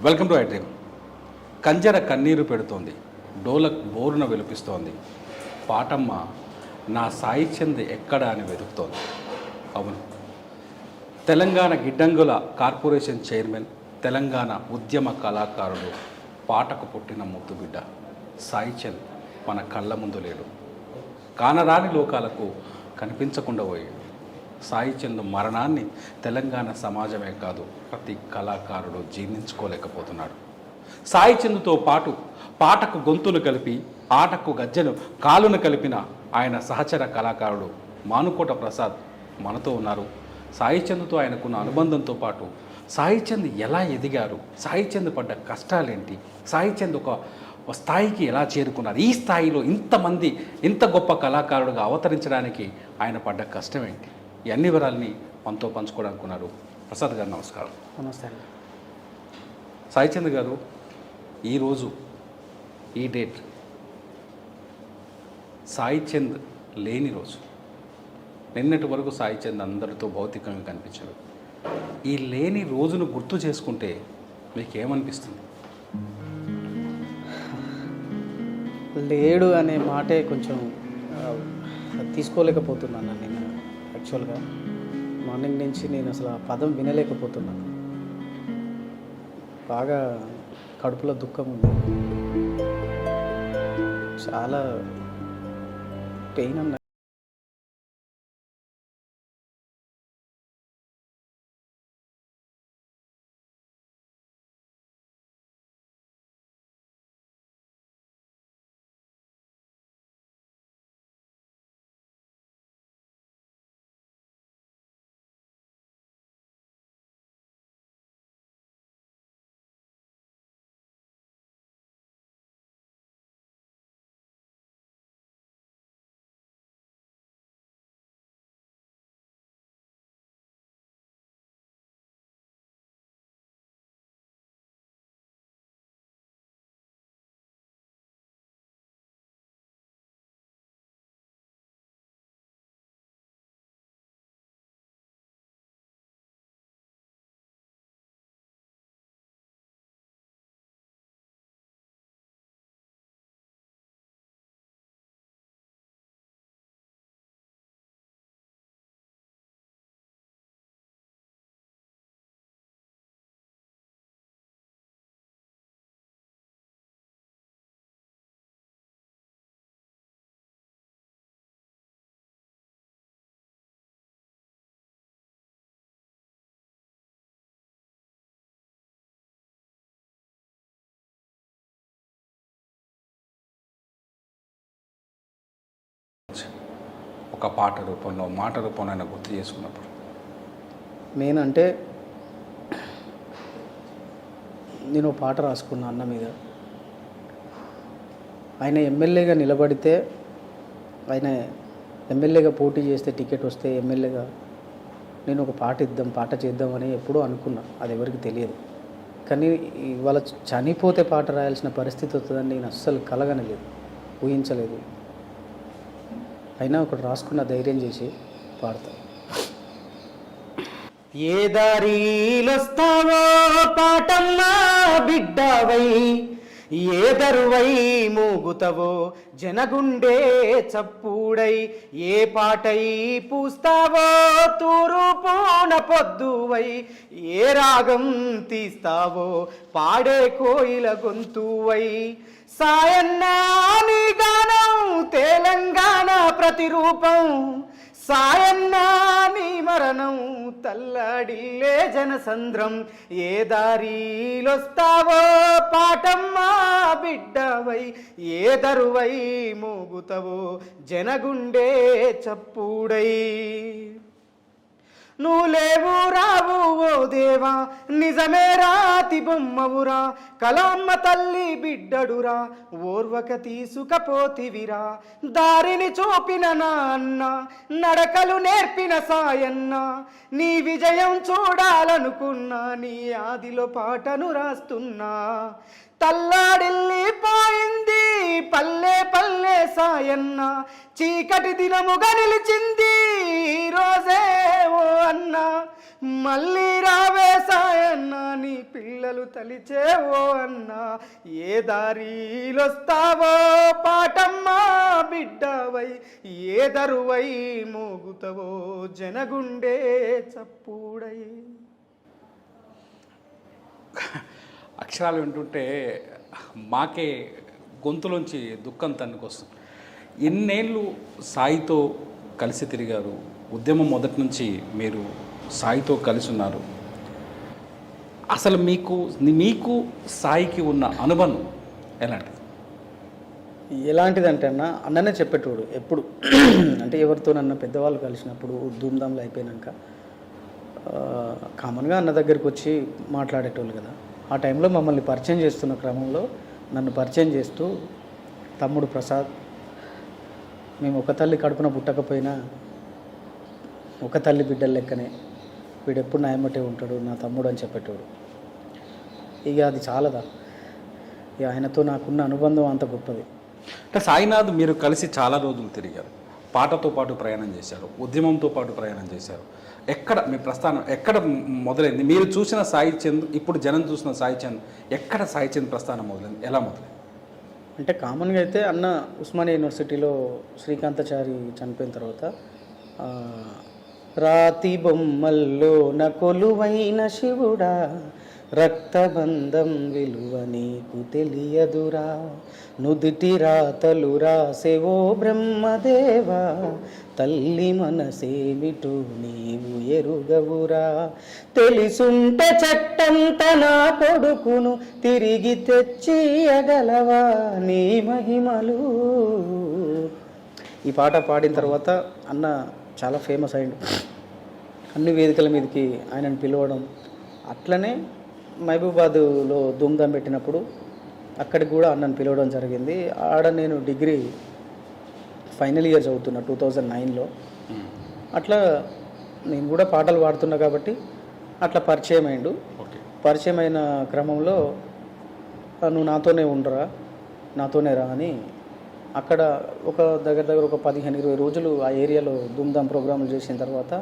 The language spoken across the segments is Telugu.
Welcome to I dream. కంజర కన్నీరు పెడుతోంది, డోలక్ బోరున విలిపిస్తోంది, పాటమ్మ నా సాయి చంద్ ఎక్కడ అని వెతుకుతోంది. అవును, తెలంగాణ గిడ్డంగుల కార్పొరేషన్ చైర్మన్, తెలంగాణ ఉద్యమ కళాకారుడు, పాటకు పుట్టిన ముద్దుబిడ్డ సాయి చంద్ మన కళ్ళ ముందు లేడు. కానరాని లోకాలకు కనిపించకుండా పోయాడు. సాయి చంద్ మరణాన్ని తెలంగాణ సమాజమే కాదు, ప్రతి కళాకారుడు జీర్ణించుకోలేకపోతున్నాడు. సాయి చంద్తో పాటు పాటకు గొంతును కలిపి ఆటకు గజ్జెను కాలును కలిపిన ఆయన సహచర కళాకారుడు మానుకోట ప్రసాద్ మనతో ఉన్నారు. సాయి చంద్తో ఆయనకున్న అనుబంధంతో పాటు సాయి చంద్ ఎలా ఎదిగారు, సాయి చంద్ పడ్డ కష్టాలేంటి, సాయి చంద్ ఒక స్థాయికి ఎలా చేరుకున్నారు, ఈ స్థాయిలో ఇంతమంది ఇంత గొప్ప కళాకారుడుగా అవతరించడానికి ఆయన పడ్డ కష్టం ఏంటి, ఈ అన్ని వివరాలని మనతో పంచుకోవడానికి ఉన్నారు. ప్రసాద్ గారు నమస్కారం. నమస్తే అండి. సాయి చంద్ గారు, ఈరోజు ఈ డేట్ సాయి చంద్ లేని రోజు. నిన్నటి వరకు సాయి చంద్ అందరితో భౌతికంగా కనిపించారు. ఈ లేని రోజును గుర్తు చేసుకుంటే మీకేమనిపిస్తుంది? లేడు అనే మాటే కొంచెం తీసుకోలేకపోతున్నాను నేను. యాక్చువల్గా మార్నింగ్ నుంచి నేను అసలు ఆ పదం వినలేకపోతున్నాను. బాగా కడుపులో దుఃఖం ఉంది, చాలా పెయిన్ అన్న. ఒక పాట రూపంలో, మాట రూపంలో ఆయన గుర్తు చేసుకున్నప్పుడు మెయిన్ అంటే నేను పాట రాసుకున్న అన్న మీద. ఆయన ఎమ్మెల్యేగా నిలబడితే, ఆయన ఎమ్మెల్యేగా పోటీ చేస్తే, టికెట్ వస్తే ఎమ్మెల్యేగా నేను ఒక పాట చేద్దామని ఎప్పుడూ అనుకున్నా. అది ఎవరికి తెలియదు. కానీ ఇవాళ చనిపోతే పాట రాయాల్సిన పరిస్థితి వస్తుందని నేను అస్సలు కలగనలేదు, ఊహించలేదు. అయినా ఒకటి రాసుకున్న ధైర్యం చేసి పాడతా. ఏ దారిలొస్తావో పాటమ్మా బిడ్డవై, ఏ దరువై మూగుతవో జనగుండే చప్పుడై, ఏ పాటై పూస్తావో తూరు పూన పొద్దువై, ఏ రాగం తీస్తావో పాడే కోయిల గొంతువై, సాయన్నా నీ గానం తెలంగాణ ప్రతిరూపం, సాయన్నా నీ మరణం తల్లడిల్లే జనసంద్రం, ఏ దారిలొస్తావో పాటమ్మా బిడ్డవై, ఏ దరువై మోగుతవో జనగుండే చప్పుడై. నువ్వు లేవు రావు ఓ దేవా, నిజమే రాతి బొమ్మవురా, కలమ్మ తల్లి బిడ్డడురా, ఓర్వక తీసుకపోతివిరా, దారిని చూపిన నా అన్న, నడకలు నేర్పిన సాయన్న, నీ విజయం చూడాలనుకున్నా, నీ ఆదిలో పాటను రాస్తున్నా. తల్లాడిల్లిపోయింది పల్లె పల్లె సాయన్న, చీకటి దినముగా నిలిచింది రోజే ఓ అన్న, మళ్ళీ రావే సాయన్న నీ పిల్లలు తలిచేవో అన్న ఏ దారిలొస్తావో పాటమ్మా బిడ్డవై ఏ దరువై మోగుతవో జనగుండే చప్పుడై. అక్షరాలు వింటుంటే మాకే గొంతులోంచి దుఃఖం తన్నుకొస్తుంది. ఎన్నేళ్ళు సాయితో కలిసి తిరిగారు, ఉద్యమం మొదటి నుంచి మీరు సాయితో కలిసి ఉన్నారు. అసలు మీకు సాయికి ఉన్న అనుబంధం ఎలాంటిది? ఎలాంటిదంటే అన్ననే చెప్పేటోడు ఎప్పుడు. అంటే ఎవరితోనన్నా పెద్దవాళ్ళు కలిసినప్పుడు ధూమ్ధాంలు అయిపోయినాక కామన్గా అన్న దగ్గరికి వచ్చి మాట్లాడేటోళ్ళు కదా. ఆ టైంలో మమ్మల్ని పరిచయం చేస్తున్న క్రమంలో నన్ను పరిచయం చేస్తూ, తమ్ముడు ప్రసాద్, మేము ఒక తల్లి కడుపున పుట్టకపోయినా ఒక తల్లి బిడ్డల లెక్కనే, వీడెప్పుడు నా ఎమ్మటే ఉంటాడు నా తమ్ముడు అని చెప్పేటోడు. ఇక అది చాలదా, ఇక ఆయనతో నాకున్న అనుబంధం అంత గొప్పది. అంటే సాయినాథ్ మీరు కలిసి చాలా రోజులు తిరిగారు, పాటతో పాటు ప్రయాణం చేశారు, ఉద్యమంతో పాటు ప్రయాణం చేశారు. ఎక్కడ మీ ప్రస్థానం ఎక్కడ మొదలైంది? మీరు చూసిన సాయి చంద్, ఇప్పుడు జనం చూసిన సాయి చంద్, ఎక్కడ సాయి చంద్ ప్రస్థానం మొదలైంది, ఎలా మొదలైంది? అంటే కామన్గా అయితే అన్న ఉస్మానియా యూనివర్సిటీలో శ్రీకాంతాచారి చనిపోయిన తర్వాత రాతి బొమ్మల్లో కొలువైన శివుడా రక్తబంధం విలువ నీకు తెలియదురా, నుదిటి రాతలు రాసేవో బ్రహ్మదేవా, తల్లి మనసేమిటో నీవు ఎరుగవురా, తెలిసుంటే చట్టంత నా కొడుకును తిరిగి తెచ్చియగలవా నీ మహిమలు. ఈ పాట పాడిన తర్వాత అన్న చాలా ఫేమస్ అయ్యిండు. అన్ని వేదికల మీదకి ఆయనను పిలవడం, అట్లనే మహబూబాద్లో ధూమ్ధాం పెట్టినప్పుడు అక్కడికి కూడా అన్నను పిలవడం జరిగింది. ఆడ నేను డిగ్రీ ఫైనల్ ఇయర్ చదువుతున్నా 2009లో. అట్లా నేను కూడా పాటలు పాడుతున్నా కాబట్టి అట్లా పరిచయం అయిండు. పరిచయం అయిన క్రమంలో నువ్వు నాతోనే ఉండరా, నాతోనే రా అని అక్కడ ఒక దగ్గర ఒక 15-20 రోజులు ఆ ఏరియాలో ధూమ్ధాం ప్రోగ్రాములు చేసిన తర్వాత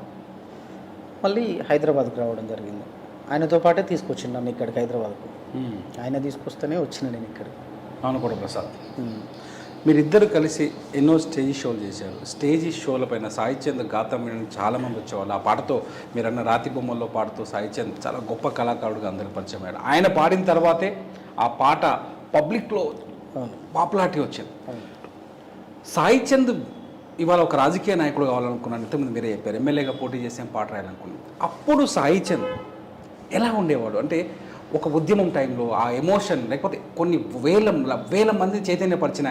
మళ్ళీ హైదరాబాద్కి రావడం జరిగింది. ఆయనతో పాటే తీసుకొచ్చిండు నన్ను ఇక్కడికి హైదరాబాద్కు. ఆయన తీసుకొస్తేనే వచ్చిన నేను ఇక్కడికి. అవును కూడా ప్రసాద్, మీరిద్దరు కలిసి ఎన్నో స్టేజ్ షోలు చేశారు. స్టేజ్ షోల పైన సాయి చంద్ గాతం వినడానికి చాలామంది వచ్చేవాళ్ళు. ఆ పాటతో మీరన్న రాతి బొమ్మల్లో పాడుతూ సాయి చంద్ చాలా గొప్ప కళాకారుడుగా అందరికి పరిచయం అయ్యాడు. ఆయన పాడిన తర్వాతే ఆ పాట పబ్లిక్లో పాపులారిటీ వచ్చింది. సాయి చంద్ ఇవాళ ఒక రాజకీయ నాయకుడు కావాలనుకున్నాను, ఇంతకుముందు మీరే చెప్పారు, ఎమ్మెల్యేగా పోటీ చేసే పాట రాయాలనుకున్నాను. అప్పుడు సాయి చంద్ ఎలా ఉండేవాడు అంటే, ఒక ఉద్యమం టైంలో ఆ ఎమోషన్, లేకపోతే కొన్ని వేల మంది చైతన్యపరిచిన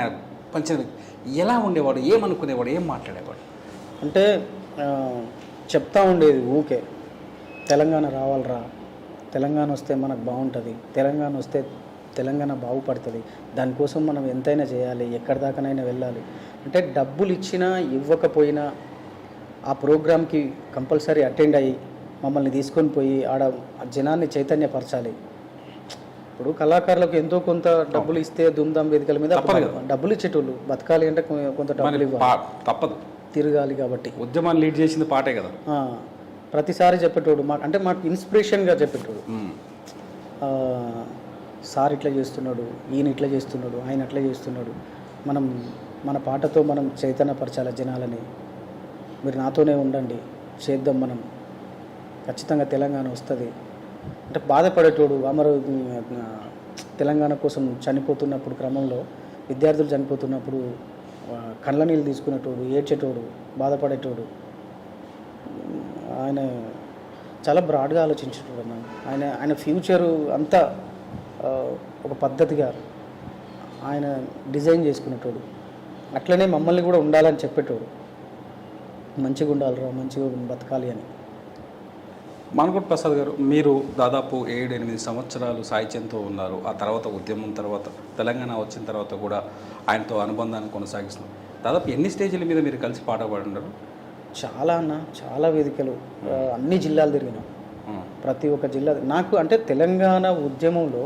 ఎలా ఉండేవాడు, ఏమనుకునేవాడు, ఏం మాట్లాడేవాడు? అంటే చెప్తా ఉండేది ఊకే, తెలంగాణ రావాలరా, తెలంగాణ వస్తే మనకు బాగుంటుంది, తెలంగాణ వస్తే తెలంగాణ బాగుపడుతుంది, దానికోసం మనం ఎంతైనా చేయాలి, ఎక్కడి దాకానైనా వెళ్ళాలి. అంటే డబ్బులు ఇచ్చినా ఇవ్వకపోయినా ఆ ప్రోగ్రామ్కి కంపల్సరీ అటెండ్ అయ్యి మమ్మల్ని తీసుకొని పోయి ఆడ జనాన్ని చైతన్యపరచాలి. ఇప్పుడు కళాకారులకు ఎంతో కొంత డబ్బులు ఇస్తే ధూమ్ధాం వేదికల మీద డబ్బులు ఇచ్చేటోళ్ళు, బతకాలి అంటే కొంత డబ్బులు ఇవ్వాలి, తప్పదు, తిరగాలి. కాబట్టి ఉద్యమాన్ని లీడ్ చేసింది పాటే కదా. ప్రతిసారి చెప్పేటోడు అంటే మాకు ఇన్స్పిరేషన్గా చెప్పేటోడు. సార్ ఇట్లా చేస్తున్నాడు, ఈయన ఇట్లా చేస్తున్నాడు, ఆయన అట్లా చేస్తున్నాడు, మన పాటతో మనం చైతన్యపరచాలి జనాలని, మీరు నాతోనే ఉండండి, చేద్దాం, మనం ఖచ్చితంగా తెలంగాణ వస్తుంది. అంటే బాధపడేటోడు. తెలంగాణ కోసం చనిపోతున్నప్పుడు క్రమంలో విద్యార్థులు చనిపోతున్నప్పుడు కళ్ళ నీళ్ళు తీసుకునేటోడు, ఏడ్చేటోడు, బాధపడేటోడు. ఆయన చాలా బ్రాడ్గా ఆలోచించేటోడు అన్న. ఆయన ఫ్యూచరు అంతా ఒక పద్ధతిగా ఆయన డిజైన్ చేసుకునేటోడు. అట్లనే మమ్మల్ని కూడా ఉండాలని చెప్పేటోడు, మంచిగా ఉండాలిరా, మంచిగా బతకాలి అని. మానకొండ ప్రసాద్ గారు, మీరు దాదాపు 7-8 సంవత్సరాలు సాయి చంద్తో ఉన్నారు. ఆ తర్వాత ఉద్యమం తర్వాత తెలంగాణ వచ్చిన తర్వాత కూడా ఆయనతో అనుబంధాన్ని కొనసాగిస్తున్నారు. దాదాపు ఎన్ని స్టేజీల మీద మీరు కలిసి పాట పాడున్నారు? చాలా అన్న, చాలా వేదికలు, అన్ని జిల్లాలు తిరిగినాం. ప్రతి ఒక్క జిల్లా నాకు అంటే తెలంగాణ ఉద్యమంలో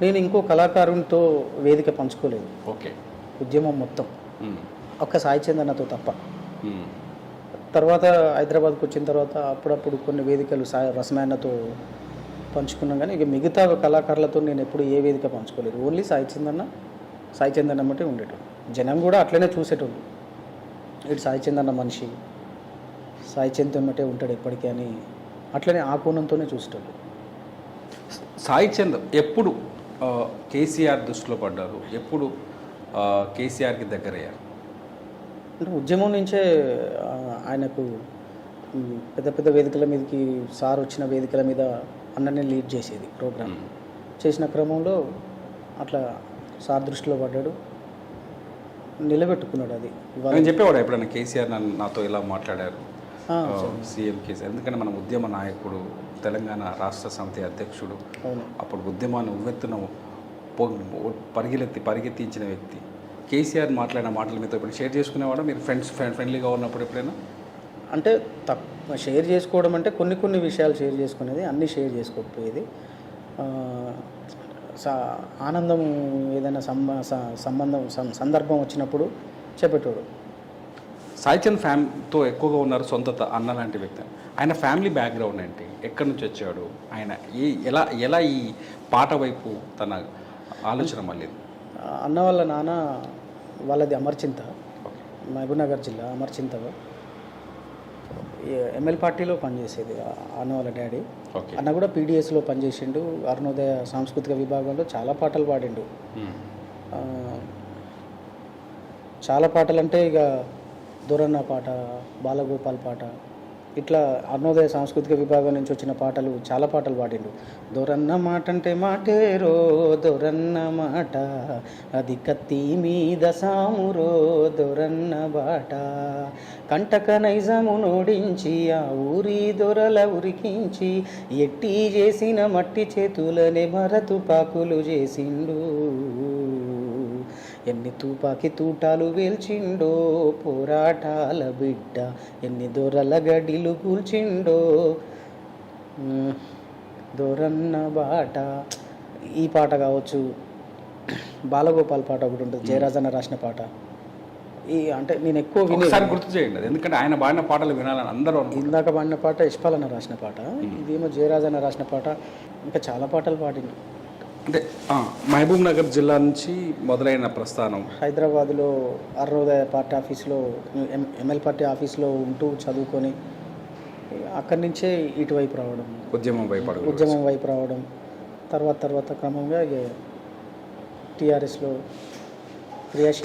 నేను ఇంకో కళాకారునితో వేదిక పంచుకోలేదు. ఓకే, ఉద్యమం మొత్తం ఒక్క సాయి చంద్ అన్నతో తప్ప. తర్వాత హైదరాబాద్కి వచ్చిన తర్వాత అప్పుడప్పుడు కొన్ని వేదికలు రసమాయనతో పంచుకున్నాం, కానీ ఇక మిగతా కళాకారులతో నేను ఎప్పుడు ఏ వేదిక పంచుకోలేదు. ఓన్లీ సాయి చందన్న బట్టి ఉండేటోళ్ళు. జనం కూడా అట్లనే చూసేటోళ్ళు, ఇటు సాయి చందన్న మనిషి, సాయి చందన్నట్టే ఉంటాడు ఎప్పటికీ అని అట్లనే ఆ కోణంతోనే చూసేటోళ్ళు. సాయి చంద్ ఎప్పుడు కేసీఆర్ దృష్టిలో పడ్డారు, ఎప్పుడు కేసీఆర్కి దగ్గరయ్యారు? అంటే ఉద్యమం నుంచే ఆయనకు పెద్ద పెద్ద వేదికల మీదకి సార్ వచ్చిన వేదికల మీద అన్ననే లీడ్ చేసేది ప్రోగ్రామ్. చేసిన క్రమంలో అట్లా సార్ దృష్టిలో పడ్డాడు, నిలబెట్టుకున్నాడు. అది నేను చెప్పేవాడు ఎప్పుడైనా కేసీఆర్ నాతో ఇలా మాట్లాడారు, సీఎం కేసీఆర్, ఎందుకంటే మన ఉద్యమ నాయకుడు, తెలంగాణ రాష్ట్ర సమితి అధ్యక్షుడు, అప్పుడు ఉద్యమాన్ని ఉవ్వెత్తున పరిగెత్తించిన వ్యక్తి. కేసీఆర్ మాట్లాడిన మాటల మీద ఇప్పుడు షేర్ చేసుకునేవాడు మీరు ఫ్రెండ్లీగా ఉన్నప్పుడు ఎప్పుడైనా? అంటే షేర్ చేసుకోవడం అంటే కొన్ని విషయాలు షేర్ చేసుకునేది, అన్నీ షేర్ చేసుకోకపోయేది. ఆనందం ఏదైనా సందర్భం వచ్చినప్పుడు చెప్పేటోడు. సాయి చంద్ ఫ్యామిలీతో ఎక్కువగా ఉన్నారు, సొంత అన్న లాంటి వ్యక్తి. ఆయన ఫ్యామిలీ బ్యాక్గ్రౌండ్ ఏంటి, ఎక్కడి నుంచి వచ్చాడు, ఆయన ఎలా ఈ పాట వైపు తన ఆలోచన మళ్ళీ? అన్న వాళ్ళ నాన్న వాళ్ళది అమర్చింత, మహబూబ్నగర్ జిల్లా అమర్చింత. ఎంఎల్ పార్టీలో పనిచేసేది అన్న వాళ్ళ డాడీ. అన్న కూడా పీడిఎస్లో పనిచేసిండు, అరుణోదయ సాంస్కృతిక విభాగంలో చాలా పాటలు పాడిండు. చాలా పాటలు అంటే ఇక దొరన్న పాట, బాలగోపాల్ పాట, ఇట్లా అరుణోదయ సాంస్కృతిక విభాగం నుంచి వచ్చిన పాటలు చాలా పాటలు పాడిండు. దొరన్న మాట అంటే మాటేరో దొరన్న మాట, అది కత్తి మీద సామురో దొరన్న బాట, కంటక నైజము నోడించి ఆ ఊరి దొరల ఉరికించి, ఎట్టి చేసిన మట్టి చేతులనే మరతుపాకులు చేసిండు, ఎన్ని తుపాకి తూటాలు వేల్చిండో పోరాటాల బిడ్డ, ఎన్ని దొరల గడిలు కూల్చిండో దొరన్న బాట. ఈ పాట కావచ్చు, బాలగోపాల్ పాట ఒకటి ఉంటుంది, జయరాజన్న రాసిన పాట. ఈ అంటే నేను ఎక్కువ ఒకసారి గుర్తు చేయండి, ఎందుకంటే ఆయన పాడిన పాటలు వినాలని అందరూ. ఇందాక పాడిన పాట యశ్పాలన్న రాసిన పాట, ఇదేమో జయరాజన్న రాసిన పాట. ఇంకా చాలా పాటలు పాడిండు. అంటే మహబూబ్ నగర్ జిల్లా నుంచి మొదలైన ప్రస్థానం హైదరాబాద్లో అరుణోదయ పార్టీ ఆఫీస్లో, ఎంఎల్ పార్టీ ఆఫీస్లో ఉంటూ చదువుకొని అక్కడి నుంచే ఇటువైపు రావడం, ఉద్యమం వైపు రావడం. తర్వాత క్రమంగా టీఆర్ఎస్లో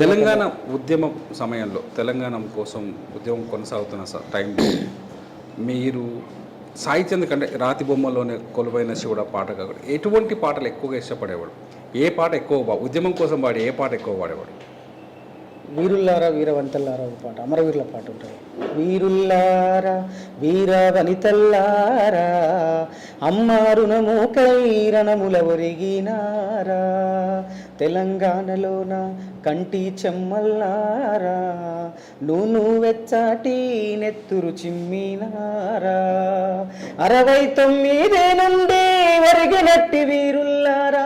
తెలంగాణ ఉద్యమం సమయంలో, తెలంగాణ కోసం ఉద్యమం కొనసాగుతున్న టైంలో మీరు సాయి చంద్ కంటే రాతి బొమ్మలోనే కొలువైన శివుడు పాట కాకుండా ఎటువంటి పాటలు ఎక్కువగా ఇష్టపడేవాడు? ఏ పాట ఎక్కువ ఉద్యమం కోసం పాడి ఏ పాట ఎక్కువ పాడేవాడు? వీరుల్లారా వీరవనితల్లారా ఒక పాట, అమరవీరుల పాట ఉంటుంది. వీరుల్లారా వీరవనితల్లారా అమ్మారుణమోకై రణముల ఒరిగినారా, తెలంగాణలోన కంటి చెమ్మల్లారా నూను వెచ్చాటి నెత్తురు చిమ్మినారా, 69 నుండి ఒరిగినట్టి వీరుల్లారా.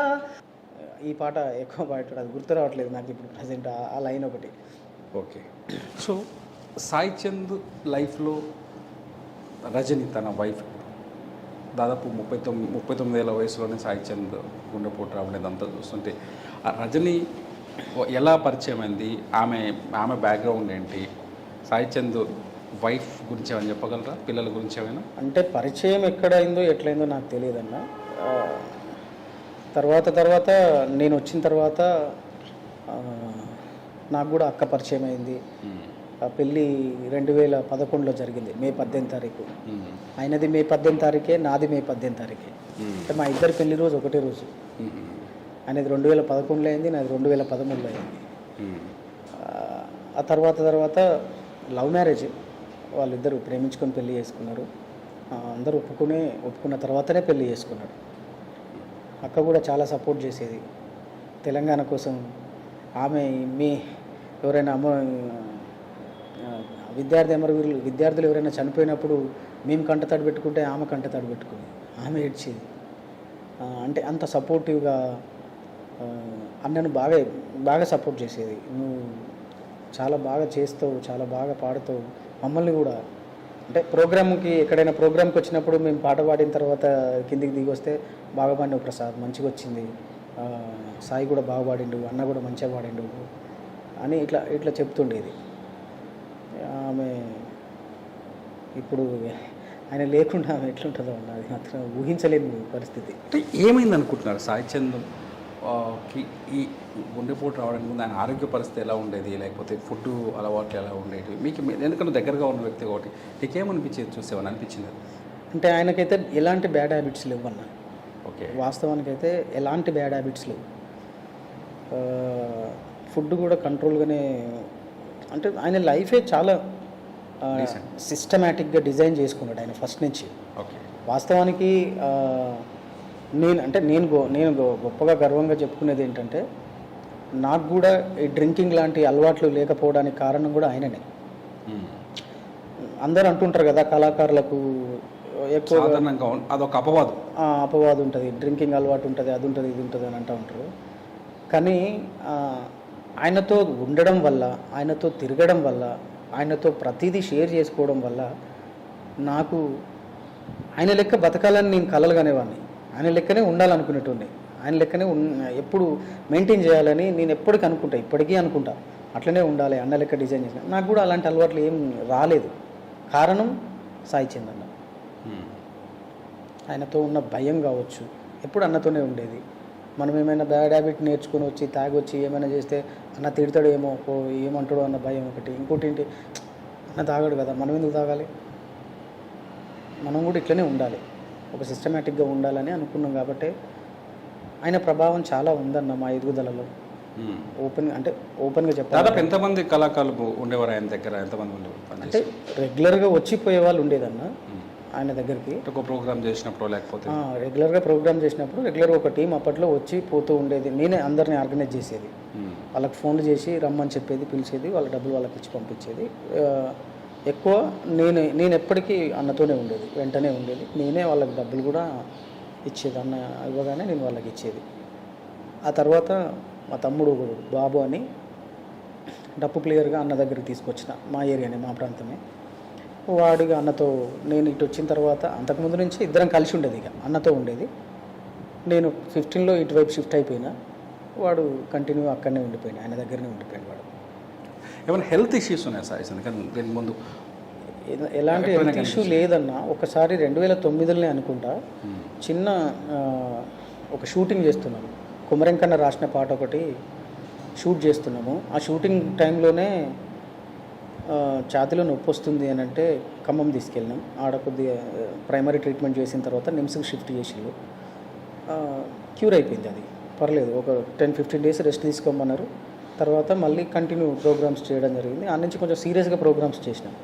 ఈ పాట ఎక్కువ పాడాడు, అది గుర్తు రావట్లేదు నాకు ఇప్పుడు ప్రజెంట్ ఆ లైన్ ఒకటి. ఓకే. సో సాయి చంద్ లైఫ్లో రజని తన వైఫ్ దాదాపు 39 ఏళ్ళ వయసులోనే సాయి చంద్ గుండెపోటు రావడం అంతా చూస్తుంటే ఆ రజని ఎలా పరిచయం అయింది, ఆమె బ్యాక్గ్రౌండ్ ఏంటి, సాయి చంద్ వైఫ్ గురించి ఏమైనా చెప్పగలరా, పిల్లల గురించి ఏమైనా? అంటే పరిచయం ఎక్కడైందో ఎట్లయిందో నాకు తెలియదన్న. తర్వాత నేను వచ్చిన తర్వాత నాకు కూడా అక్క పరిచయం అయింది. ఆ పెళ్ళి 2011లో జరిగింది, మే 18 తారీఖు. ఆయనది మే 18 తారీఖే, నాది మే 18 తారీఖే. అంటే మా ఇద్దరి పెళ్లి రోజు ఒకటే రోజు. ఆయనది 2011లో అయింది, నాది 2013లో అయింది. ఆ తర్వాత లవ్ మ్యారేజ్, వాళ్ళిద్దరూ ప్రేమించుకొని పెళ్లి చేసుకున్నారు. అందరూ ఒప్పుకున్న తర్వాతనే పెళ్లి చేసుకున్నారు. అక్క కూడా చాలా సపోర్ట్ చేసేది తెలంగాణ కోసం. ఆమె ఎవరైనా విద్యార్థులు ఎవరైనా చనిపోయినప్పుడు మేము కంటతడి పెట్టుకుంటే ఆమె కంటతడి పెట్టుకుంది, ఆమె ఏడ్చేది. అంటే అంత సపోర్టివ్గా అన్నను బాగా సపోర్ట్ చేసేది. నువ్వు చాలా బాగా చేస్తావు, చాలా బాగా పాడుతావు, మమ్మల్ని కూడా అంటే ప్రోగ్రామ్కి ఎక్కడైనా ప్రోగ్రామ్కి వచ్చినప్పుడు మేము పాట పాడిన తర్వాత కిందికి దిగి వస్తే బాగా పాడినావు ప్రసాద్, మంచిగా వచ్చింది, సాయి కూడా బాగా పాడిండు, అన్న కూడా మంచిగా పాడిండు అని ఇట్లా ఇట్లా చెప్తుండేది. ఆమె ఇప్పుడు ఆయన లేకుండా ఆమె ఎట్లుంటుందో అన్న, అది మాత్రం ఊహించలేని పరిస్థితి. అంటే ఏమైంది అనుకుంటున్నారు సాయి చంద్ కి ఈ గుండెపోటు రావడానికి ముందు ఆయన ఆరోగ్య పరిస్థితి ఎలా ఉండేది, లేకపోతే ఫుడ్ అలవాట్లు ఎలా ఉండేవి మీకు? ఎందుకంటే దగ్గరగా ఉన్న వ్యక్తి ఒకటి నీకేమనిపించేది చూసేవని అనిపించింది? అంటే ఆయనకైతే ఎలాంటి బ్యాడ్ హ్యాబిట్స్ లేవు అన్న. ఓకే, వాస్తవానికైతే ఎలాంటి బ్యాడ్ హ్యాబిట్స్ లేవు. ఫుడ్ కూడా కంట్రోల్గానే, అంటే ఆయన లైఫే చాలా సిస్టమేటిక్గా డిజైన్ చేసుకున్నాడు ఆయన ఫస్ట్ నుంచి. ఓకే, వాస్తవానికి నేను గొప్పగా గర్వంగా చెప్పుకునేది ఏంటంటే, నాకు కూడా ఈ డ్రింకింగ్ లాంటి అలవాట్లు లేకపోవడానికి కారణం కూడా ఆయననే. అందరూ అంటుంటారు కదా కళాకారులకు ఎక్కువ అదొక అపవాదు ఉంటుంది, డ్రింకింగ్ అలవాటు ఉంటుంది, అది ఉంటుంది, ఇది ఉంటుంది అని అంటూ ఉంటారు. కానీ ఆయనతో ఉండడం వల్ల, ఆయనతో తిరగడం వల్ల, ఆయనతో ప్రతిదీ షేర్ చేసుకోవడం వల్ల నాకు ఆయన లెక్క బతకాలని నేను కలలు కానివాడిని, ఆయన లెక్కనే ఉండాలనుకునేటోడిని, ఆయన లెక్కనే ఎప్పుడు మెయింటైన్ చేయాలని నేను ఎప్పటికీ అనుకుంటా, ఇప్పటికీ అనుకుంటా అట్లనే ఉండాలి, అన్న లెక్క డిజైన్ చేసిన. నాకు కూడా అలాంటి అలవాట్లు ఏం రాలేదు. కారణం సాయి చంద్ అన్న. ఆయనతో ఉన్న భయం కావచ్చు, ఎప్పుడు అన్నతోనే ఉండేది. మనం ఏమైనా బ్యాడ్ హ్యాబిట్ నేర్చుకుని వచ్చి తాగొచ్చి ఏమైనా చేస్తే అన్న తిడతాడేమో, ఏమంటాడో అన్న భయం ఒకటి. ఇంకోటి ఏంటి, అన్న తాగాడు కదా, మనం ఎందుకు తాగాలి, మనం కూడా ఇట్లనే ఉండాలి, ఒక సిస్టమేటిక్గా ఉండాలని అనుకున్నాం. కాబట్టి ఆయన ప్రభావం చాలా ఉందన్న మా ఎదుగుదలలో. ఓపెన్గా చెప్పాలి. దాదాపు ఎంతమంది కళాకారులు ఉండేవారు ఆయన దగ్గర? ఎంతమంది ఉండేవారు? అంటే రెగ్యులర్గా వచ్చిపోయే వాళ్ళు ఉండేదన్న ఆయన దగ్గరికి. ఒక ప్రోగ్రామ్ చేసినప్పుడు, లేకపోతే రెగ్యులర్గా ప్రోగ్రామ్ చేసినప్పుడు రెగ్యులర్గా ఒక టీం అప్పట్లో వచ్చి పోతూ ఉండేది. నేనే అందరినీ ఆర్గనైజ్ చేసేది, వాళ్ళకి ఫోన్లు చేసి రమ్మని చెప్పేది, పిలిచేది, వాళ్ళ డబ్బులు వాళ్ళకి ఇచ్చి పంపించేది. ఎక్కువ నేను ఎప్పటికీ అన్నతోనే ఉండేది, వెంటనే ఉండేది. నేనే వాళ్ళకి డబ్బులు కూడా ఇచ్చేది, అన్న ఇవ్వగానే నేను వాళ్ళకి ఇచ్చేది. ఆ తర్వాత మా తమ్ముడు ఒకడు బాబు అని డప్పు ప్లేయర్గా అన్న దగ్గరికి తీసుకొచ్చిన, మా ఏరియానే, మా ప్రాంతమే. వాడిగా అన్నతో నేను ఇటు వచ్చిన తర్వాత, అంతకుముందు నుంచి ఇద్దరం కలిసి ఉండేది, ఇక అన్నతో ఉండేది. నేను 15లో ఇటువైపు షిఫ్ట్ అయిపోయినా, వాడు కంటిన్యూ అక్కడనే ఉండిపోయాడు, ఆయన దగ్గరనే ఉండిపోయాడు. వాడు ఏమైనా హెల్త్ ఇష్యూస్ ఉన్నాయా సాయి? ఎందుకంటే దీని ముందు ఎలాంటి హెల్త్ ఇష్యూ లేదన్న. ఒకసారి 2009లోనే అనుకుంటా, చిన్న ఒక షూటింగ్ చేస్తున్నాము, కుమరెంకన్న రాసిన పాట ఒకటి షూట్ చేస్తున్నాము. ఆ షూటింగ్ టైంలోనే ఛాతీలో నొప్పి వస్తుంది అని అంటే ఖమ్మం తీసుకెళ్ళినాం. ఆడ కొద్దిగా ప్రైమరీ ట్రీట్మెంట్ చేసిన తర్వాత నిమ్స్కి షిఫ్ట్ చేసిళ్ళు. క్యూర్ అయిపోయింది, అది పర్లేదు. ఒక 10-15 డేస్ రెస్ట్ తీసుకోమన్నారు. తర్వాత మళ్ళీ కంటిన్యూ ప్రోగ్రామ్స్ చేయడం జరిగింది. ఆ నుంచి కొంచెం సీరియస్గా ప్రోగ్రామ్స్ చేసినాం.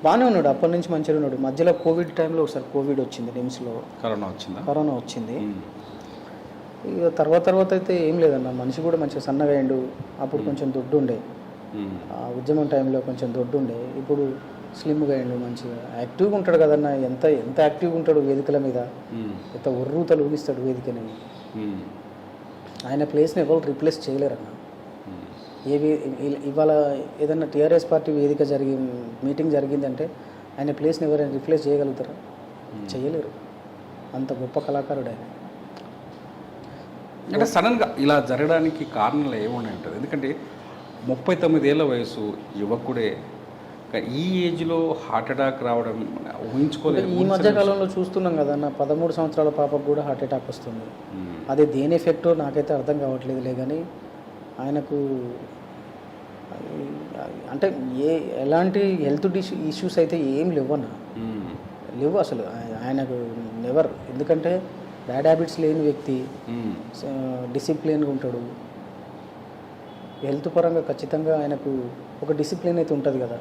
బాగానే ఉన్నాడు, అప్పటి నుంచి మంచిగా ఉన్నాడు. మధ్యలో కోవిడ్ టైంలో ఒకసారి కోవిడ్ వచ్చింది, నిమ్స్లో కరోనా వచ్చింది. ఇక తర్వాత అయితే ఏం లేదన్న, మనిషి కూడా మంచిగా సన్నగా అయ్యిండు. అప్పుడు కొంచెం దొడ్డు ఉండే, ఉద్యమం టైంలో కొంచెం దొడ్డు ఉండే, ఇప్పుడు స్లిమ్గా అయ్యిండు, మంచిగా యాక్టివ్గా ఉంటాడు కదన్న. ఎంత యాక్టివ్గా ఉంటాడు వేదికల మీద, ఎంత ఉర్రూతలు ఊగిస్తాడు వేదికని. ఆయన ప్లేస్ని ఎవరు రిప్లేస్ చేయలేరన్న. ఇవాళ ఏదన్నా టీఆర్ఎస్ పార్టీ వేదిక మీటింగ్ జరిగిందంటే ఆయన ప్లేస్ని ఎవరైనా రిప్లేస్ చేయగలుగుతారా? చేయలేరు. అంత గొప్ప కళాకారుడు ఆయన. అంటే సడన్గా ఇలా జరగడానికి కారణాలు ఏమున్నాయి ఉంటుంది? ఎందుకంటే 39 ఏళ్ళ వయసు, యువకుడే, ఈ ఏజ్లో హార్ట్ అటాక్ రావడం ఊహించుకోలేదు. ఈ మధ్యకాలంలో చూస్తున్నాం కదన్న, 13 సంవత్సరాల పాపకు కూడా హార్ట్ అటాక్ వస్తుంది. అది దేని ఎఫెక్టో నాకైతే అర్థం కావట్లేదులే. కానీ ఆయనకు అంటే ఎలాంటి హెల్త్ ఇష్యూస్ అయితే ఏం లేవన్న, లేవు అసలు ఆయనకు నెవర్. ఎందుకంటే బ్యాడ్ హ్యాబిట్స్ లేని వ్యక్తి, డిసిప్లిన్గా ఉంటాడు. హెల్త్ పరంగా ఖచ్చితంగా ఆయనకు ఒక డిసిప్లిన్ అయితే ఉంటుంది కదా.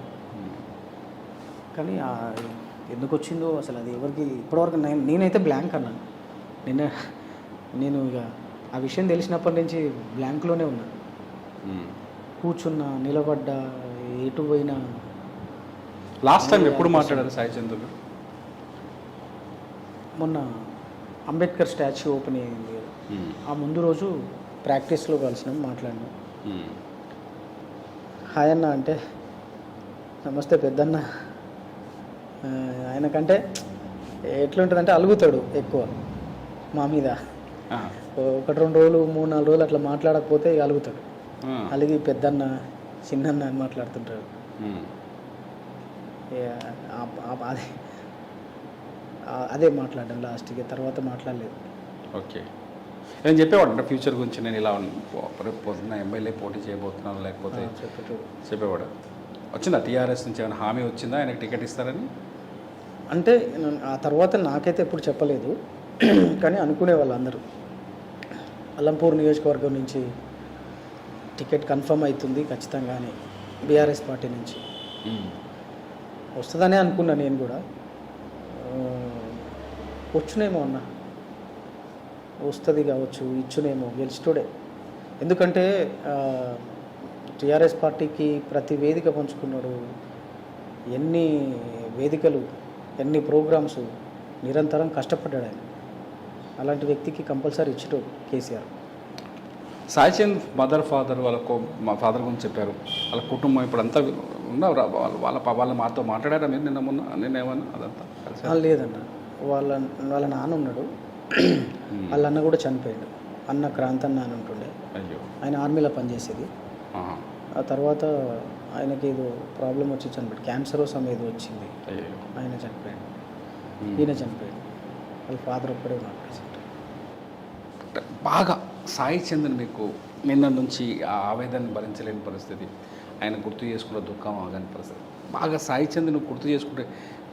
కానీ ఎందుకు వచ్చిందో అసలు అది ఎవరికి ఇప్పటివరకు నేనైతే బ్లాంక్ అన్నా. నేను ఇక ఆ విషయం తెలిసినప్పటి నుంచి బ్లాంక్లోనే ఉన్నా. కూర్చున్నా, నిలబడ్డా, ఎటు పోయినా. లాస్ట్ టైం ఎప్పుడు మాట్లాడారు సాయి చంద్? మొన్న అంబేద్కర్ స్టాచ్యూ ఓపెన్ అయింది కదా, ఆ ముందు రోజు ప్రాక్టీస్లో కలిసినాం, మాట్లాడినాం. హాయ్ అన్న అంటే, నమస్తే పెద్దన్న, ఆయనకంటే ఎట్లుంటుందంటే అలుగుతాడు ఎక్కువ మా మీద. ఆ, 1-2 రోజులు 3-4 రోజులు అట్లా మాట్లాడకపోతే ఇక అలుగుతాడు. ఆ, అలిగి పెద్దన్న చిన్నన్న అని మాట్లాడుతుంటాడు. ఉమ్, ఇక అదే అదే మాట్లాడడం లాస్ట్కి, తర్వాత మాట్లాడలేదు. ఓకే. నేను చెప్పేవాడు అంటే ఫ్యూచర్ గురించి నేను ఇలా రేపు పొద్దున్న ఎమ్మెల్యే పోటీ చేయబోతున్నాను లేకపోతే చెప్పేటోడు. చెప్పేవాడు. వచ్చిందా టీఆర్ఎస్ నుంచి ఏమైనా హామీ వచ్చిందా ఆయనకు టికెట్ ఇస్తారని? అంటే ఆ తర్వాత నాకైతే ఎప్పుడు చెప్పలేదు, కానీ అనుకునే వాళ్ళు అందరూ అల్లంపూర్ నియోజకవర్గం నుంచి టికెట్ కన్ఫర్మ్ అవుతుంది ఖచ్చితంగా అని, బీఆర్ఎస్ పార్టీ నుంచి వస్తుందనే అనుకున్నా నేను కూడా. వచ్చునేమో అన్న, వస్తుంది కావచ్చు, ఇచ్చునేమో, గెలిచిటోడే. ఎందుకంటే టీఆర్ఎస్ పార్టీకి ప్రతి వేదిక పంచుకున్నాడు, ఎన్ని వేదికలు, ఎన్ని ప్రోగ్రామ్స్, నిరంతరం కష్టపడ్డాడు ఆయన. అలాంటి వ్యక్తికి కంపల్సరీ ఇచ్చేటోడు కేసీఆర్. సాయి చంద్ మదర్ ఫాదర్ మా ఫాదర్ గురించి చెప్పారు, వాళ్ళ కుటుంబం ఇప్పుడు అంతా ఉన్నారు, వాళ్ళ మాతో మాట్లాడారా మీరు నిన్నేమన్నా అదంతా కలిసి? లేదన్న, వాళ్ళ నాన్న ఉన్నాడు, వాళ్ళ అన్న కూడా చనిపోయాడు. అన్న క్రాంతన్న అని ఉంటుండే, అయ్యో, ఆయన ఆర్మీలో పనిచేసేది. ఆహా, ఆ తర్వాత ఆయనకి ఏదో ప్రాబ్లం వచ్చి చనిపోయాడు, క్యాన్సర్ ఏదో వచ్చింది, అయ్యో, ఆయన చనిపోయాడు, ఈయన చనిపోయాడు. వాళ్ళ ఫాదర్ ఒక్కడే ఉన్నాడు ప్రెసెంట్. బాగా సాయి చంద్రన్ మీకు నిన్న నుంచి ఆ ఆవేదన భరించలేని పరిస్థితి, ఆయన గుర్తు చేసుకున్న దుఃఖం ఆగని పరిస్థితి, బాగా సాయి చంద్రన్ గుర్తు చేసుకుంటే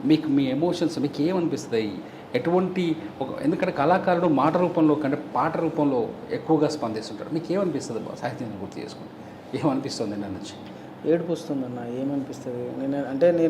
మీకు మీ ఎమోషన్స్ మీకు ఏమనిపిస్తాయి? ఎటువంటి ఎందుకంటే కళాకారుడు మాట రూపంలో కంటే పాట రూపంలో ఎక్కువగా స్పందిస్తుంటారు, మీకు ఏమనిపిస్తుంది సాయి చంద్రన్ గుర్తు చేసుకుంటే? ఏమనిపిస్తుంది నిన్న నుంచి? ఏడుపు వస్తుందన్న, ఏమనిపిస్తుంది నేను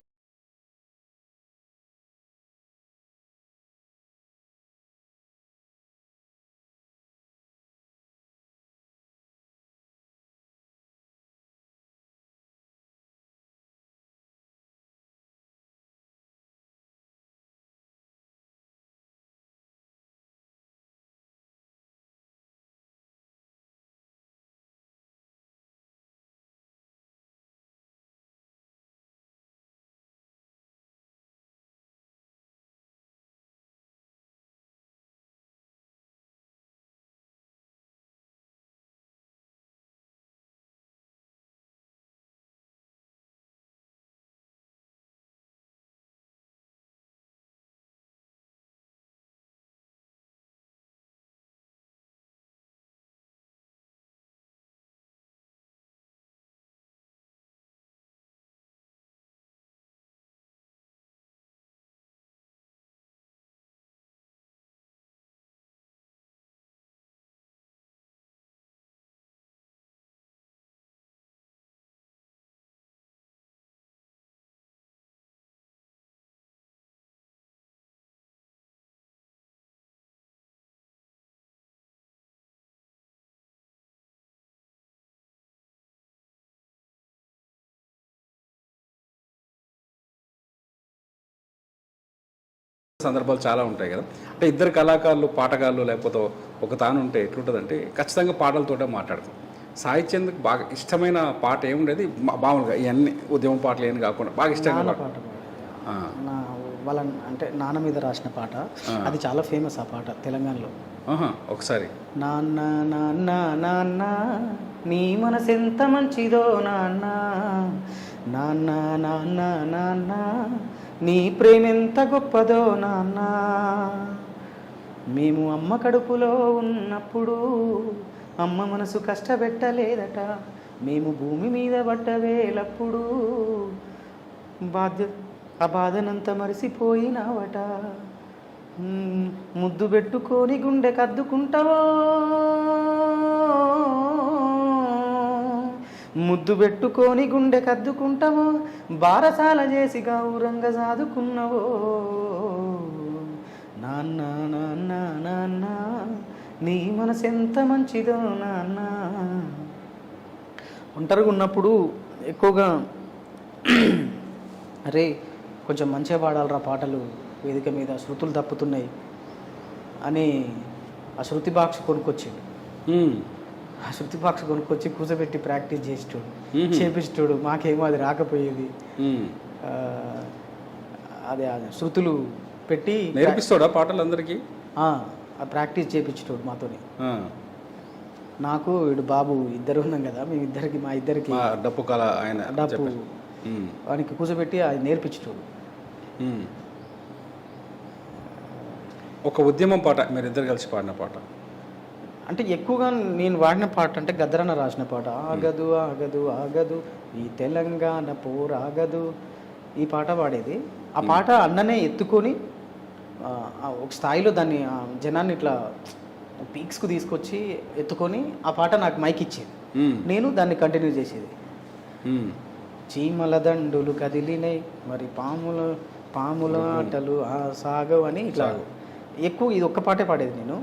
సందర్భాలు చాలా ఉంటాయి కదా, అంటే ఇద్దరు కళాకారులు పాటగాళ్ళు లేకపోతే ఒక తాను ఉంటే ఎట్లుంటుందంటే ఖచ్చితంగా పాటలతోటే మాట్లాడతాం. సాయి చంద్కి బాగా ఇష్టమైన పాట ఏముండేది? మామూలుగా ఇవన్నీ ఉద్యమం పాటలు ఏమి కాకుండా బాగా ఇష్టంగా నాన్న పాట నా వాళ్ళ అంటే నాన్న మీద రాసిన పాట, అది చాలా ఫేమస్ ఆ పాట తెలంగాణలో. ఒకసారి నాన్న నాన్న నాన్న నీ మనసు ఎంత మంచిదో నాన్న, నాన్న నాన్న నాన్న నీ ప్రేమ ఎంత గొప్పదో నాన్న, మేము అమ్మ కడుపులో ఉన్నప్పుడు అమ్మ మనసు కష్టపెట్టలేదట, మేము భూమి మీద పట్టవేలప్పుడు ఆ బాధనంతా మరిసిపోయినావట, ముద్దు పెట్టుకొని గుండె కద్దుకుంటావో, ముద్దు పెట్టుకొని గుండె కద్దుకుంటావో, బారసాల చేసి గౌరంగా సాదుకున్నావో నాన్న నాన్న నాన్న నీ మనసు ఎంత మంచిదో నాన్న. ఒంటరిగా ఉన్నప్పుడు ఎక్కువగా అరే కొంచెం మంచిగా పాడాలరా పాటలు, వేదిక మీద శృతులు తప్పుతున్నాయి అని ఆ శృతి బాక్స్ కొనుక్కొచ్చాడు. ఆ శృతి బాక్స్ కొనుక్కొచ్చి కూర్చోబెట్టి ప్రాక్టీస్ చేసేటోడు, చేపించేటోడు. మాకేమో అది రాకపోయేది. అదే శృతులు పెట్టి నేర్పిస్తాడా పాటలు అందరికీ? ప్రాక్టీస్ చేయించేటోడు మాతోని. నాకు వీడు బాబు ఇద్దరు ఉన్నాం కదా, మా ఇద్దరికి డప్పు కళ ఆయన డప్పు వానికి కూర్చోబెట్టి అది నేర్పించేటోడు. ఒక ఉద్యమం పాట మీరిద్దరు కలిసి పాడిన పాట అంటే ఎక్కువగా నేను వాడిన పాట అంటే గద్దరన్న రాసిన పాట, ఆగదు ఆగదు ఆగదు ఈ తెలంగాణ పోరాగదు, ఈ పాట పాడేది. ఆ పాట అన్ననే ఎత్తుకొని ఒక స్థాయిలో దాన్ని జనాన్ని ఇట్లా పీక్స్కు తీసుకొచ్చి ఎత్తుకొని ఆ పాట నాకు మైక్ ఇచ్చేది, నేను దాన్ని కంటిన్యూ చేసేది. చీమల దండులు కదిలినాయి మరి పాముల ఆటలు సాగవు అని ఇట్లా ఎక్కువ ఇది ఒక్క పాటే పాడేది నేను.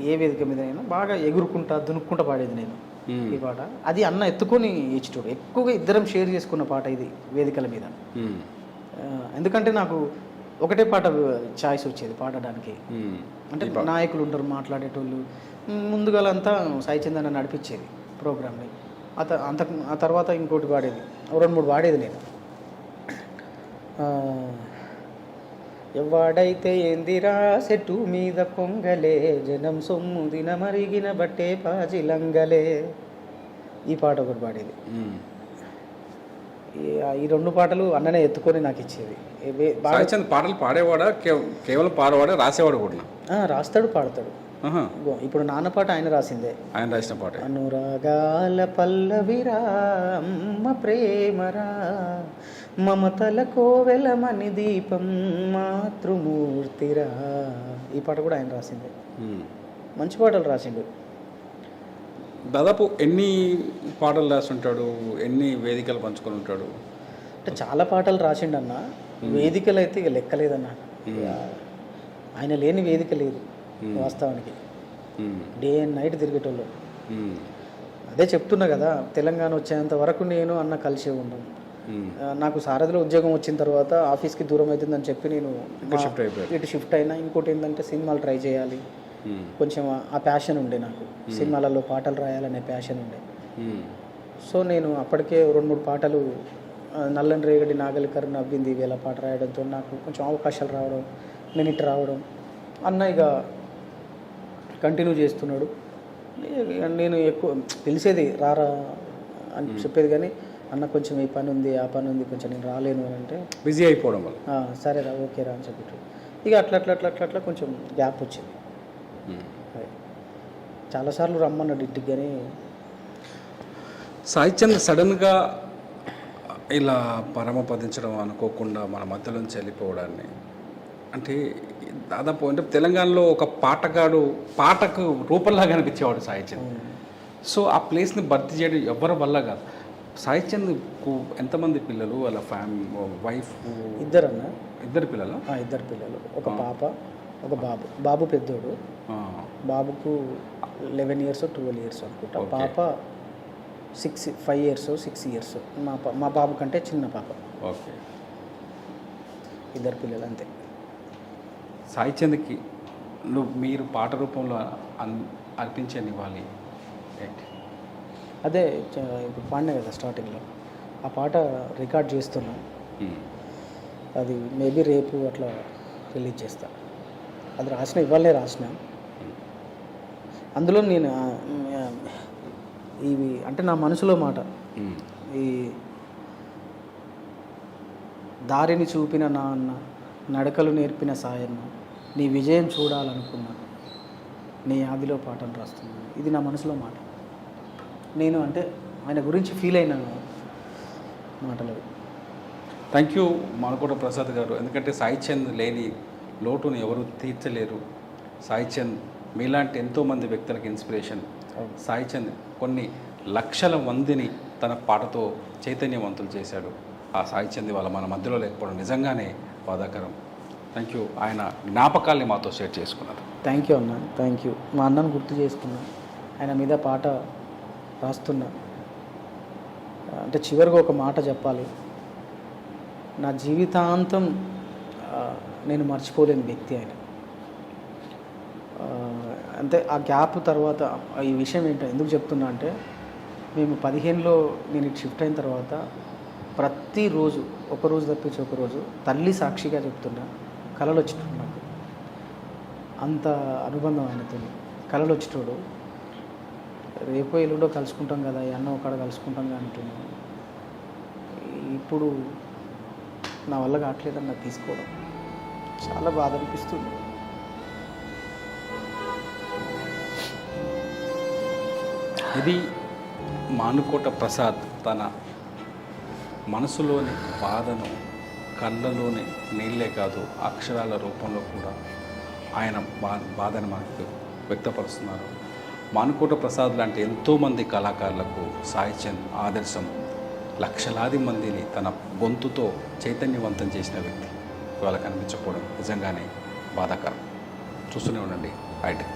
ఏ వేదిక మీద నేను బాగా ఎగురుకుంటా దునుక్కుంటా పాడేది నేను ఈ పాట. అది అన్న ఎత్తుకొని ఇచ్చేటోడు. ఎక్కువగా ఇద్దరం షేర్ చేసుకున్న పాట ఇది వేదికల మీద. ఎందుకంటే నాకు ఒకటే పాట ఛాయిస్ వచ్చేది పాడడానికి. అంటే నాయకులు ఉంటారు మాట్లాడేటోళ్ళు, ముందుగా అంతా సాయి చందన నడిపించేది ప్రోగ్రామ్ని. ఆ తర్వాత ఇంకోటి పాడేది, 2-3 పాడేది నేను. ఎవ్వాడైతే ఏందిరా చెట్టు మీద పొంగలే జనం సొమ్ము దినమరిగిన బట్టే పాజిలంగలే, ఈ పాట ఒకటి పాడేది. ఈ 2 పాటలు అన్ననే ఎత్తుకొని నాకు ఇచ్చేది. పాటలు పాడేవాడా కేవలం పాడేవాడా రాసేవాడు కూడా? రాస్తాడు పాడతాడు. ఇప్పుడు నాన్న పాట ఆయన రాసిందే, ఆయన రాసిన పాట. అనురాగాల పల్లవిరా అమ్మ ప్రేమరా మమతల కోవెలమని దీపం మాతృమూర్తిరా, ఈ పాట కూడా ఆయన రాసిందే. మంచి పాటలు రాసిండు. దాదాపు ఎన్ని పాటలు రాస్తుంటాడు, ఎన్ని వేదికలు పంచుకొని ఉంటాడు? అంటే చాలా పాటలు రాసిండన్న, వేదికలు అయితే ఇక లెక్కలేదన్న. ఆయన లేని వేదిక లేదు వాస్తవానికి. డే అండ్ నైట్ తిరిగేటోళ్ళు. అదే చెప్తున్నా కదా, తెలంగాణ వచ్చేంత వరకు నేను అన్న కలిసే ఉన్నాం. నాకు సారథిలో ఉద్యోగం వచ్చిన తర్వాత ఆఫీస్కి దూరం అవుతుందని చెప్పి నేను ఇటు షిఫ్ట్ అయినా. ఇంకోటి ఏంటంటే సినిమాలు ట్రై చేయాలి, కొంచెం ఆ ప్యాషన్ ఉండే నాకు, సినిమాలలో పాటలు రాయాలనే ప్యాషన్ ఉండే. సో నేను అప్పటికే 2-3 పాటలు నల్లని రేగడి నాగలికర్ నవ్వింది వేళ పాట రాయడంతో నాకు కొంచెం అవకాశాలు రావడం, నేను ఇటు రావడం. అన్న ఇక కంటిన్యూ చేస్తున్నాడు. నేను ఎక్కువ పిలిచేది రారా అని చెప్పేది, కానీ అన్న కొంచెం ఈ పని ఉంది ఆ పని ఉంది కొంచెం నేను రాలేను అని అంటే బిజీ అయిపోవడం వల్ల సరేరా ఓకే రా అని చెప్పి ఇక అట్లా కొంచెం గ్యాప్ వచ్చింది. చాలాసార్లు రమ్మన్నాడు ఇంటికి, కానీ సాయి చంద్ సడన్గా ఇలా పరమపదించడం అనుకోకుండా మన మధ్యలోంచి వెళ్ళిపోవడాన్ని, అంటే దాదాపు అంటే తెలంగాణలో ఒక పాటకు రూపంలాగా అనిపించేవాడు సాయి చంద్. సో ఆ ప్లేస్ని భర్తీ చేయడం ఎవరి వల్ల కాదు. సాయి చంద్కు ఎంతమంది పిల్లలు, వాళ్ళ వైఫ్? ఇద్దరు పిల్లలు. ఇద్దరు పిల్లలు, ఒక పాప ఒక బాబు. బాబు పెద్దోడు, బాబుకు 11 years 12 years అనుకుంటా. పాప 5 years 6 years. మా బాబు కంటే చిన్న పాప. ఓకే, ఇద్దరు పిల్లలు అంతే. సాయి చంద్కి మీరు పాట రూపంలో అర్పించే నివ్వాలి ఏంటి? అదే ఇప్పుడు పాడినా కదా స్టార్టింగ్లో, ఆ పాట రికార్డ్ చేస్తున్నా. అది మేబీ రేపు అట్లా రిలీజ్ చేస్తా. అది ఇవాళనే రాసిన. అందులో నేను ఇవి అంటే నా మనసులో మాట, ఈ దారిని చూపిన నాన్న, నడకలు నేర్పిన సాయన్న, నీ విజయం చూడాలనుకున్నా, నీ ఆదిలో పాటను రాస్తున్నాను. ఇది నా మనసులో మాట. నేను అంటే ఆయన గురించి ఫీల్ అయిన మాటలు. థ్యాంక్ యూ మానకోట ప్రసాద్ గారు. ఎందుకంటే సాయి చంద్ లేని లోటుని ఎవరు తీర్చలేరు. సాయి చంద్ మీలాంటి ఎంతోమంది వ్యక్తులకు ఇన్స్పిరేషన్. సాయి చంద్ కొన్ని లక్షల మందిని తన పాటతో చైతన్యవంతులు చేశాడు. ఆ సాయి చంద్ వాళ్ళ మన మధ్యలో లేకపోవడం నిజంగానే బాధాకరం. Thank you. ఆయన జ్ఞాపకాల్ని మాతో షేర్ చేసుకున్నారు. థ్యాంక్ యూ అన్న, థ్యాంక్ యూ. మా అన్నను గుర్తు చేసుకున్నా, ఆయన మీద పాట రాస్తున్నా. అంటే చివరిగా ఒక మాట చెప్పాలి, నా జీవితాంతం నేను మర్చిపోలేని వ్యక్తి ఆయన. అంటే ఆ గ్యాప్ తర్వాత ఈ విషయం ఏంటో ఎందుకు చెప్తున్నా అంటే, మేము 15లో నేను ఇటు షిఫ్ట్ అయిన తర్వాత ప్రతిరోజు ఒకరోజు తప్పించి ఒకరోజు తల్లి సాక్షిగా చెప్తున్నా కళలు వచ్చేటోడు నాకు. అంత అనుబంధం ఆయనతో. కళలు వచ్చేటోడు. రేపో ఎల్లుండో కలుసుకుంటాం కదా, ఈ అన్న ఒకడ కలుసుకుంటాం కదా అంటున్నాను. ఇప్పుడు నా వల్ల కావట్లేదని నాకు తీసుకోవడం చాలా బాధ అనిపిస్తుంది. ఇది మానుకోట ప్రసాద్ తన మనసులోని బాధను కళ్ళలోని నీళ్ళే కాదు అక్షరాల రూపంలో కూడా ఆయన బాధను మనకు వ్యక్తపరుస్తున్నారు. మానుకోట ప్రసాద్ లాంటి ఎంతోమంది కళాకారులకు సాయి చంద్ ఆదర్శం. లక్షలాది మందిని తన గొంతుతో చైతన్యవంతం చేసిన వ్యక్తి ఇవాళ కనిపించకపోవడం నిజంగానే బాధాకరం. చూస్తూనే ఉండండి ఐటెక్.